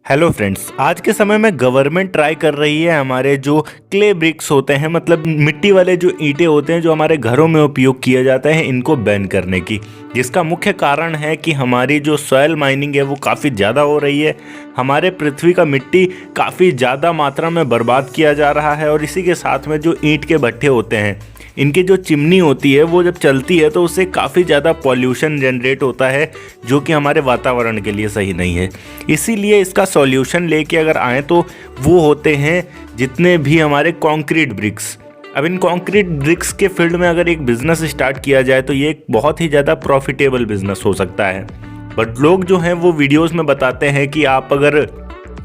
Hello friends, आज के समय में गवर्नमेंट ट्राई कर रही है हमारे जो क्ले ब्रिक्स होते हैं, मतलब मिट्टी वाले जो ईंटें होते हैं जो हमारे घरों में उपयोग किया जाता है, इनको बैन करने की। जिसका मुख्य कारण है कि हमारी जो सॉयल माइनिंग है वो काफ़ी ज़्यादा हो रही है। हमारे पृथ्वी का मिट्टी काफ़ी ज़्यादा मात्रा में बर्बाद किया जा रहा है और इसी के साथ में जो ईंट के भट्ठे होते हैं, इनकी जो चिमनी होती है वो जब चलती है तो उससे काफ़ी ज़्यादा पॉल्यूशन जनरेट होता है, जो कि हमारे वातावरण के लिए सही नहीं है। इसीलिए इसका सॉल्यूशन लेके अगर आएँ तो वो होते हैं जितने भी हमारे कंक्रीट ब्रिक्स। अब इन कंक्रीट ब्रिक्स के फील्ड में अगर एक बिज़नेस स्टार्ट किया जाए तो ये एक बहुत ही ज़्यादा प्रॉफिटेबल बिज़नेस हो सकता है। बट लोग जो हैं वो वीडियोज़ में बताते हैं कि आप अगर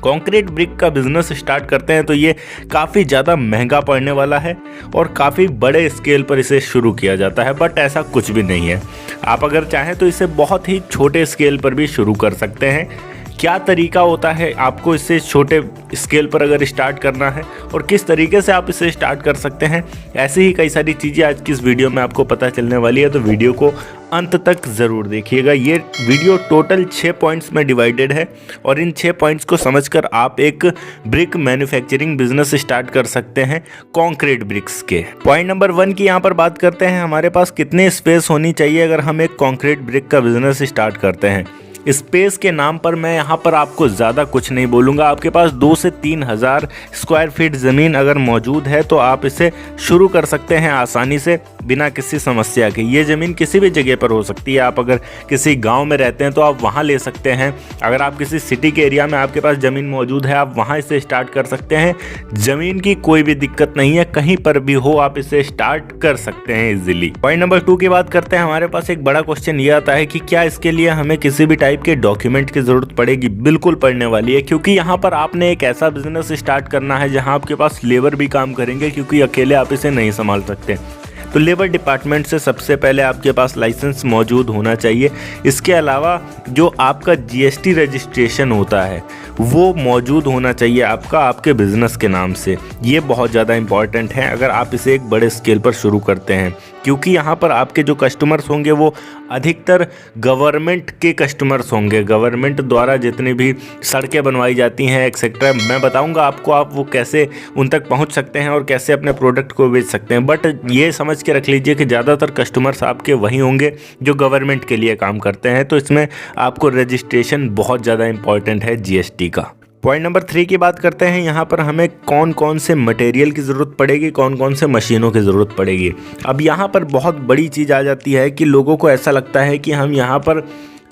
कंक्रीट ब्रिक का बिज़नेस स्टार्ट करते हैं तो ये काफ़ी ज़्यादा महंगा पड़ने वाला है और काफ़ी बड़े स्केल पर इसे शुरू किया जाता है। बट ऐसा कुछ भी नहीं है। आप अगर चाहें तो इसे बहुत ही छोटे स्केल पर भी शुरू कर सकते हैं। क्या तरीका होता है आपको इससे छोटे स्केल पर अगर स्टार्ट करना है और किस तरीके से आप इसे स्टार्ट कर सकते हैं, ऐसी ही कई सारी चीज़ें आज की इस वीडियो में आपको पता चलने वाली है। तो वीडियो को अंत तक ज़रूर देखिएगा। ये वीडियो टोटल 6 पॉइंट्स में डिवाइडेड है और इन 6 पॉइंट्स को समझकर आप एक ब्रिक मैन्युफैक्चरिंग बिजनेस स्टार्ट कर सकते हैं कंक्रीट ब्रिक्स के। पॉइंट नंबर 1 की यहाँ पर बात करते हैं, हमारे पास कितनी स्पेस होनी चाहिए अगर हम एक कंक्रीट ब्रिक का बिजनेस स्टार्ट करते हैं। स्पेस के नाम पर मैं यहाँ पर आपको ज़्यादा कुछ नहीं बोलूँगा। आपके पास 2 से 3 हज़ार स्क्वायर फीट ज़मीन अगर मौजूद है तो आप इसे शुरू कर सकते हैं आसानी से, बिना किसी समस्या के। ये ज़मीन किसी भी जगह पर हो सकती है। आप अगर किसी गांव में रहते हैं तो आप वहाँ ले सकते हैं। अगर आप किसी सिटी के एरिया में आपके पास ज़मीन मौजूद है, आप वहाँ इसे स्टार्ट कर सकते हैं। ज़मीन की कोई भी दिक्कत नहीं है, कहीं पर भी हो आप इसे स्टार्ट कर सकते हैं इजीली। पॉइंट नंबर 2 की बात करते हैं। हमारे पास एक बड़ा क्वेश्चन ये आता है कि क्या इसके लिए हमें किसी भी टाइप के डॉक्यूमेंट की ज़रूरत पड़ेगी? बिल्कुल पड़ने वाली है, क्योंकि यहाँ पर आपने एक ऐसा बिजनेस स्टार्ट करना है जहाँ आपके पास लेबर भी काम करेंगे, क्योंकि अकेले आप इसे नहीं संभाल सकते। तो लेबर डिपार्टमेंट से सबसे पहले आपके पास लाइसेंस मौजूद होना चाहिए। इसके अलावा जो आपका जीएसटी रजिस्ट्रेशन होता है वो मौजूद होना चाहिए आपके बिज़नेस के नाम से। ये बहुत ज़्यादा इम्पॉर्टेंट है अगर आप इसे एक बड़े स्केल पर शुरू करते हैं, क्योंकि यहाँ पर आपके जो कस्टमर्स होंगे वो अधिकतर गवर्नमेंट के कस्टमर्स होंगे। गवर्नमेंट द्वारा जितनी भी सड़कें बनवाई जाती हैं एक्सेट्रा, मैं बताऊँगा आपको आप वो कैसे उन तक पहुँच सकते हैं और कैसे अपने प्रोडक्ट को बेच सकते हैं। बट ये समझ के रख लीजिए कि ज़्यादातर कस्टमर्स आपके वही होंगे जो गवर्नमेंट के लिए काम करते हैं। तो इसमें आपको रजिस्ट्रेशन बहुत ज़्यादा इंपॉर्टेंट है जीएसटी का। पॉइंट नंबर 3 की बात करते हैं। यहाँ पर हमें कौन कौन से मटेरियल की ज़रूरत पड़ेगी, कौन कौन से मशीनों की ज़रूरत पड़ेगी। अब यहाँ पर बहुत बड़ी चीज़ आ जाती है कि लोगों को ऐसा लगता है कि हम यहाँ पर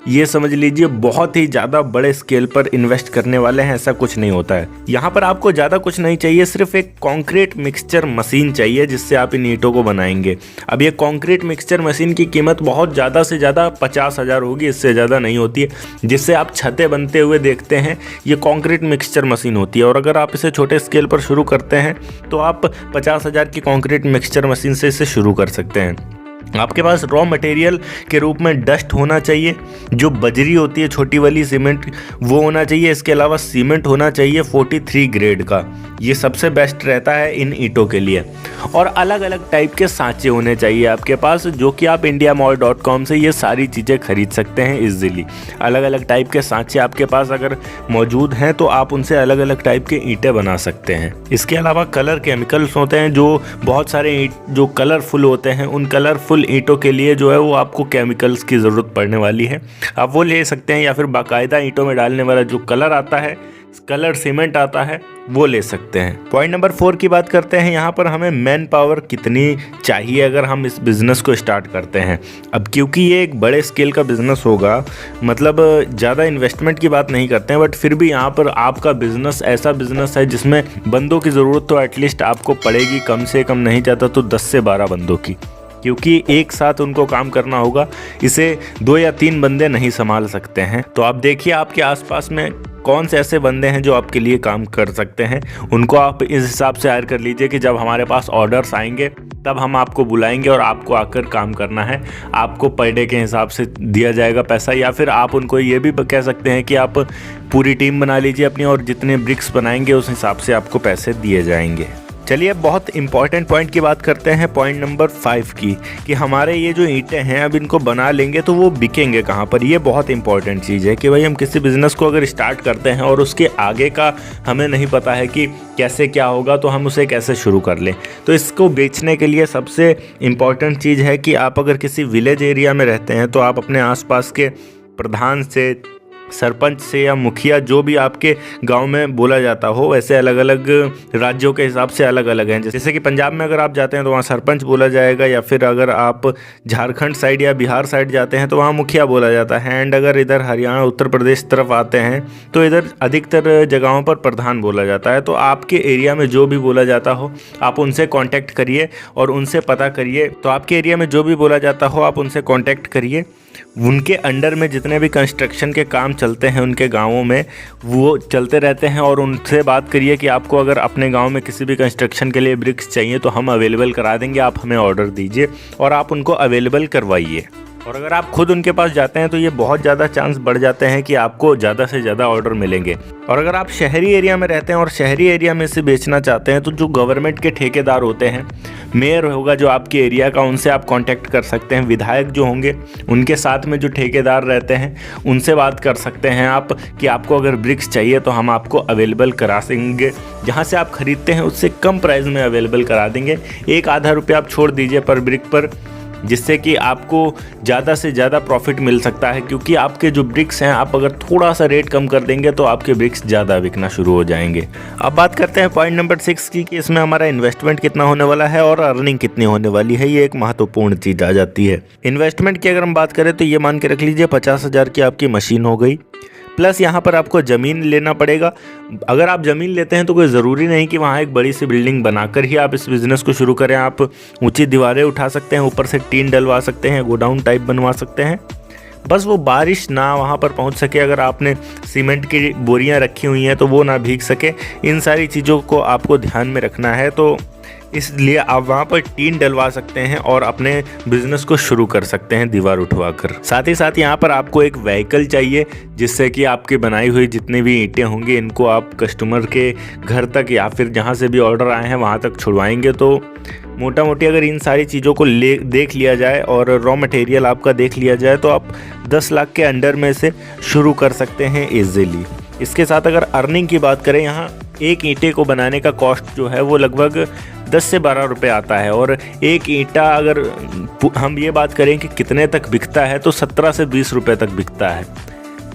ये समझ लीजिए बहुत ही ज़्यादा बड़े स्केल पर इन्वेस्ट करने वाले हैं। ऐसा कुछ नहीं होता है। यहाँ पर आपको ज़्यादा कुछ नहीं चाहिए, सिर्फ एक कंक्रीट मिक्सचर मशीन चाहिए जिससे आप इन ईंटों को बनाएंगे। अब ये कंक्रीट मिक्सचर मशीन की कीमत बहुत ज़्यादा से ज़्यादा 50,000 होगी, इससे ज़्यादा नहीं होती है। जिससे आप छतें बनते हुए देखते हैं, ये कंक्रीट मिक्सचर मशीन होती है। और अगर आप इसे छोटे स्केल पर शुरू करते हैं तो आप 50,000 की कंक्रीट मिक्सचर मशीन से इसे शुरू कर सकते हैं। आपके पास रॉ मटेरियल के रूप में डस्ट होना चाहिए, जो बजरी होती है छोटी वाली सीमेंट, वो होना चाहिए। इसके अलावा सीमेंट होना चाहिए 43 ग्रेड का, ये सबसे बेस्ट रहता है इन ईंटों के लिए। और अलग अलग टाइप के सांचे होने चाहिए आपके पास, जो कि आप indiamall.com से ये सारी चीज़ें खरीद सकते हैं इजीली। अलग अलग टाइप के सांचे आपके पास अगर मौजूद हैं तो आप उनसे अलग अलग टाइप के ईंटें बना सकते हैं। इसके अलावा कलर केमिकल्स होते हैं, जो बहुत सारे ईंट जो कलरफुल होते हैं, उन कलरफुल ईंटों के लिए जो है वो आपको केमिकल्स की ज़रूरत पड़ने वाली है। आप वो ले सकते हैं, या फिर बाकायदा ईंटों में डालने वाला जो कलर आता है, कलर सीमेंट आता है, वो ले सकते हैं। पॉइंट नंबर 4 की बात करते हैं। यहाँ पर हमें मैन पावर कितनी चाहिए अगर हम इस बिज़नेस को स्टार्ट करते हैं। अब क्योंकि ये एक बड़े स्केल का बिज़नेस होगा, मतलब ज़्यादा इन्वेस्टमेंट की बात नहीं करते हैं, बट फिर भी यहाँ पर आपका बिज़नेस ऐसा बिज़नेस है जिसमें बंदों की ज़रूरत तो एटलीस्ट आपको पड़ेगी, कम से कम नहीं चाहता तो 10 से 12 बंदों की, क्योंकि एक साथ उनको काम करना होगा। इसे 2 या 3 बंदे नहीं संभाल सकते हैं। तो आप देखिए आपके आसपास में कौन से ऐसे बंदे हैं जो आपके लिए काम कर सकते हैं, उनको आप इस हिसाब से हायर कर लीजिए कि जब हमारे पास ऑर्डर्स आएंगे तब हम आपको बुलाएंगे और आपको आकर काम करना है। आपको पर डे के हिसाब से दिया जाएगा पैसा, या फिर आप उनको ये भी कह सकते हैं कि आप पूरी टीम बना लीजिए अपनी और जितने ब्रिक्स बनाएंगे उस हिसाब से आपको पैसे दिए जाएंगे। चलिए बहुत इंपॉर्टेंट पॉइंट की बात करते हैं, पॉइंट नंबर 5 की, कि हमारे ये जो ईंटें हैं अब इनको बना लेंगे तो वो बिकेंगे कहाँ पर। ये बहुत इंपॉर्टेंट चीज़ है कि भाई हम किसी बिज़नेस को अगर स्टार्ट करते हैं और उसके आगे का हमें नहीं पता है कि कैसे क्या होगा, तो हम उसे कैसे शुरू कर लें। तो इसको बेचने के लिए सबसे इम्पॉर्टेंट चीज़ है कि आप अगर किसी विलेज एरिया में रहते हैं तो आप अपने आसपास के प्रधान से, सरपंच से या मुखिया, जो भी आपके गांव में बोला जाता हो, वैसे अलग अलग राज्यों के हिसाब से अलग अलग हैं। जैसे कि पंजाब में अगर आप जाते हैं तो वहाँ सरपंच बोला जाएगा, या फिर अगर आप झारखंड साइड या बिहार साइड जाते हैं तो वहाँ मुखिया बोला जाता है। एंड अगर इधर हरियाणा उत्तर प्रदेश तरफ आते हैं तो इधर अधिकतर जगहों पर प्रधान बोला जाता है। तो आपके एरिया में जो भी बोला जाता हो आप उनसे कॉन्टैक्ट करिए और उनसे पता करिए। तो आपके एरिया में जो भी बोला जाता हो आप उनसे कॉन्टैक्ट करिए। उनके अंडर में जितने भी कंस्ट्रक्शन के काम चलते हैं उनके गांवों में, वो चलते रहते हैं, और उनसे बात करिए कि आपको अगर अपने गांव में किसी भी कंस्ट्रक्शन के लिए ब्रिक्स चाहिए तो हम अवेलेबल करा देंगे, आप हमें ऑर्डर दीजिए और आप उनको अवेलेबल करवाइए। और अगर आप खुद उनके पास जाते हैं तो ये बहुत ज़्यादा चांस बढ़ जाते हैं कि आपको ज़्यादा से ज़्यादा ऑर्डर मिलेंगे। और अगर आप शहरी एरिया में रहते हैं और शहरी एरिया में से बेचना चाहते हैं तो जो गवर्नमेंट के ठेकेदार होते हैं, मेयर होगा जो आपके एरिया का, उनसे आप कांटेक्ट कर सकते हैं। विधायक जो होंगे उनके साथ में जो ठेकेदार रहते हैं उनसे बात कर सकते हैं आप कि आपको अगर ब्रिक्स चाहिए तो हम आपको अवेलेबल करा देंगे। जहाँ से आप ख़रीदते हैं उससे कम प्राइस में अवेलेबल करा देंगे। 1-आधा रुपया आप छोड़ दीजिए पर ब्रिक पर, जिससे कि आपको ज़्यादा से ज़्यादा प्रॉफिट मिल सकता है। क्योंकि आपके जो ब्रिक्स हैं, आप अगर थोड़ा सा रेट कम कर देंगे तो आपके ब्रिक्स ज़्यादा बिकना शुरू हो जाएंगे। अब बात करते हैं पॉइंट नंबर 6 की, कि इसमें हमारा इन्वेस्टमेंट कितना होने वाला है और अर्निंग कितनी होने वाली है। ये एक महत्वपूर्ण चीज़ आ जाती है। इन्वेस्टमेंट की अगर हम बात करें तो ये मान के रख लीजिए 50,000 की आपकी मशीन हो गई, प्लस यहाँ पर आपको ज़मीन लेना पड़ेगा। अगर आप ज़मीन लेते हैं तो कोई ज़रूरी नहीं कि वहाँ एक बड़ी सी बिल्डिंग बनाकर ही आप इस बिज़नेस को शुरू करें। आप ऊंची दीवारें उठा सकते हैं, ऊपर से टीन डलवा सकते हैं, गोडाउन टाइप बनवा सकते हैं। बस वो बारिश ना वहाँ पर पहुँच सके, अगर आपने सीमेंट की बोरियाँ रखी हुई हैं तो वो ना भीग सके। इन सारी चीज़ों को आपको ध्यान में रखना है। तो इसलिए आप वहाँ पर टीन डलवा सकते हैं और अपने बिजनेस को शुरू कर सकते हैं दीवार उठवाकर। साथ ही साथ यहाँ पर आपको एक व्हीकल चाहिए, जिससे कि आपकी बनाई हुई जितनी भी ईंटें होंगी इनको आप कस्टमर के घर तक या फिर जहाँ से भी ऑर्डर आए हैं वहाँ तक छुड़वाएंगे। तो मोटा मोटी अगर इन सारी चीज़ों को देख लिया जाए और रॉ मटेरियल आपका देख लिया जाए तो आप 10 लाख के अंडर में से शुरू कर सकते हैं ईजिली। इसके साथ अगर अर्निंग की बात करें, यहाँ एक ईंटे को बनाने का कॉस्ट जो है वो लगभग 10 से 12 रुपये आता है। और एक ईंटा अगर हम ये बात करें कि कितने तक बिकता है तो 17 से 20 रुपये तक बिकता है।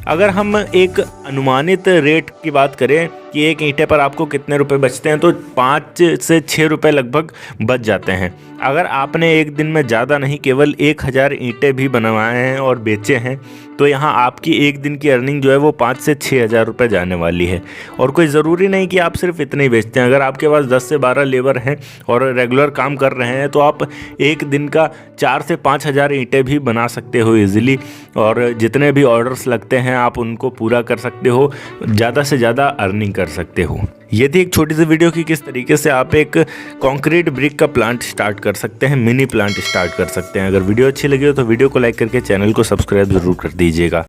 अगर हम एक अनुमानित रेट की बात करें कि एक ईंटे पर आपको कितने रुपए बचते हैं, तो 5 से 6 रुपये लगभग बच जाते हैं। अगर आपने एक दिन में ज़्यादा नहीं, केवल 1000 ईंटें भी बनवाए हैं और बेचे हैं, तो यहाँ आपकी एक दिन की अर्निंग जो है वो 5 से 6 हज़ार रुपये जाने वाली है। और कोई ज़रूरी नहीं कि आप सिर्फ इतने ही बेचते हैं। अगर आपके पास 10 से 12 लेबर हैं और रेगुलर काम कर रहे हैं तो आप एक दिन का 4 से 5 हज़ार ईंटें भी बना सकते हो ईजिली। और जितने भी ऑर्डर्स लगते हैं आप उनको पूरा कर सकते हो, ज़्यादा से ज़्यादा अर्निंग कर सकते हो। ये थी एक छोटी सी वीडियो की किस तरीके से आप एक कंक्रीट ब्रिक का प्लांट स्टार्ट कर सकते हैं, मिनी प्लांट स्टार्ट कर सकते हैं। अगर वीडियो अच्छी लगी हो तो वीडियो को लाइक करके चैनल को सब्सक्राइब जरूर कर दीजिएगा।